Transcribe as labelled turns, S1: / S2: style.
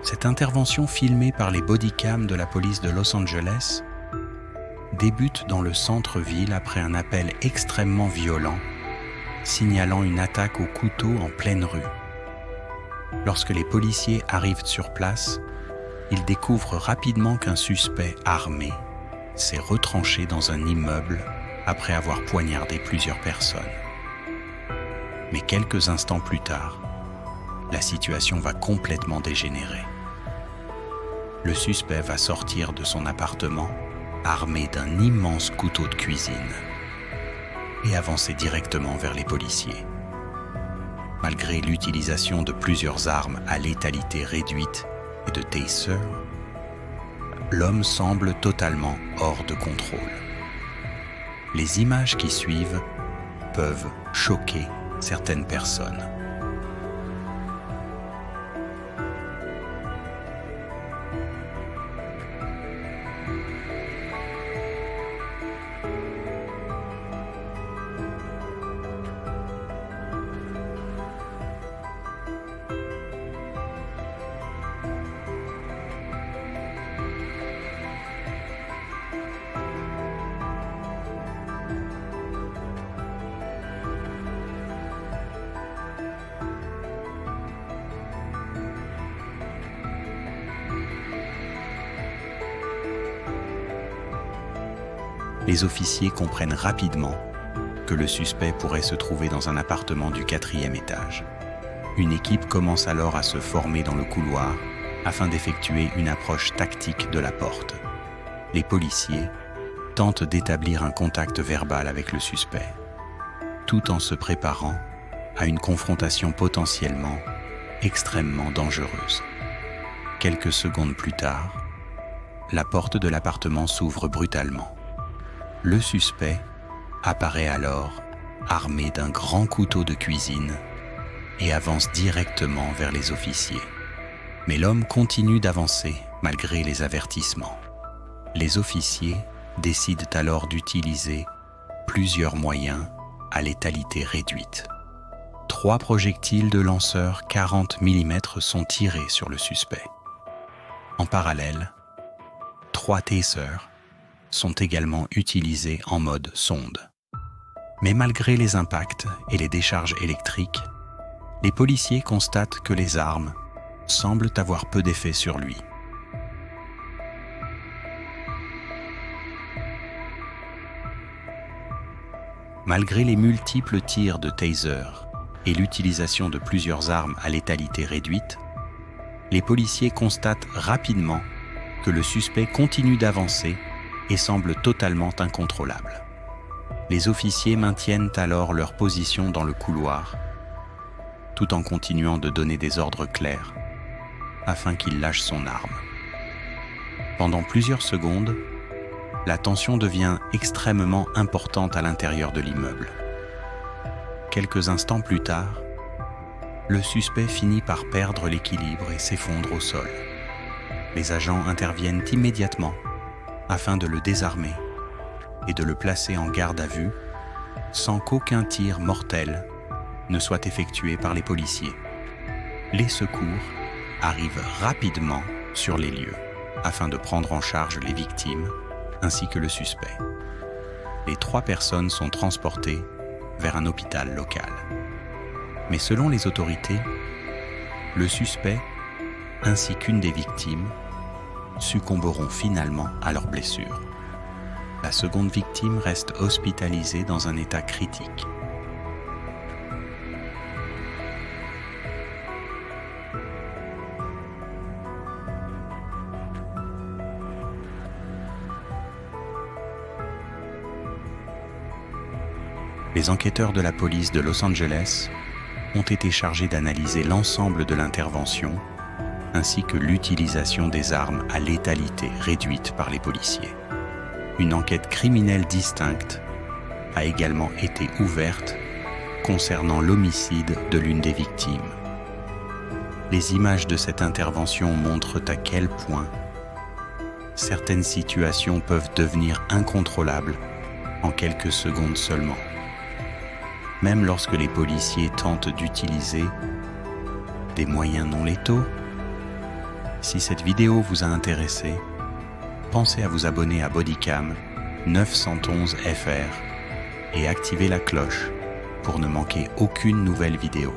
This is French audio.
S1: Cette intervention filmée par les bodycams de la police de Los Angeles débute dans le centre-ville après un appel extrêmement violent signalant une attaque au couteau en pleine rue. Lorsque les policiers arrivent sur place, ils découvrent rapidement qu'un suspect armé s'est retranché dans un immeuble après avoir poignardé plusieurs personnes. Mais quelques instants plus tard, la situation va complètement dégénérer. Le suspect va sortir de son appartement armé d'un immense couteau de cuisine et avancer directement vers les policiers. Malgré l'utilisation de plusieurs armes à létalité réduite et de taser, l'homme semble totalement hors de contrôle. Les images qui suivent peuvent choquer certaines personnes. Les officiers comprennent rapidement que le suspect pourrait se trouver dans un appartement du 4e étage. Une équipe commence alors à se former dans le couloir afin d'effectuer une approche tactique de la porte. Les policiers tentent d'établir un contact verbal avec le suspect, tout en se préparant à une confrontation potentiellement extrêmement dangereuse. Quelques secondes plus tard, la porte de l'appartement s'ouvre brutalement. Le suspect apparaît alors armé d'un grand couteau de cuisine et avance directement vers les officiers. Mais l'homme continue d'avancer malgré les avertissements. Les officiers décident alors d'utiliser plusieurs moyens à létalité réduite. 3 projectiles de lanceur 40 mm sont tirés sur le suspect. En parallèle, 3 tasers sont également utilisés en mode sonde. Mais malgré les impacts et les décharges électriques, les policiers constatent que les armes semblent avoir peu d'effet sur lui. Malgré les multiples tirs de taser et l'utilisation de plusieurs armes à létalité réduite, les policiers constatent rapidement que le suspect continue d'avancer et semble totalement incontrôlable. Les officiers maintiennent alors leur position dans le couloir, tout en continuant de donner des ordres clairs, afin qu'il lâche son arme. Pendant plusieurs secondes, la tension devient extrêmement importante à l'intérieur de l'immeuble. Quelques instants plus tard, le suspect finit par perdre l'équilibre et s'effondre au sol. Les agents interviennent immédiatement afin de le désarmer et de le placer en garde à vue sans qu'aucun tir mortel ne soit effectué par les policiers. Les secours arrivent rapidement sur les lieux afin de prendre en charge les victimes ainsi que le suspect. Les 3 personnes sont transportées vers un hôpital local. Mais selon les autorités, le suspect ainsi qu'une des victimes succomberont finalement à leurs blessures. La seconde victime reste hospitalisée dans un état critique. Les enquêteurs de la police de Los Angeles ont été chargés d'analyser l'ensemble de l'intervention ainsi que l'utilisation des armes à létalité réduite par les policiers. Une enquête criminelle distincte a également été ouverte concernant l'homicide de l'une des victimes. Les images de cette intervention montrent à quel point certaines situations peuvent devenir incontrôlables en quelques secondes seulement. Même lorsque les policiers tentent d'utiliser des moyens non létaux, Si cette vidéo vous a intéressé, pensez à vous abonner à Bodycam 911 FR et activer la cloche pour ne manquer aucune nouvelle vidéo.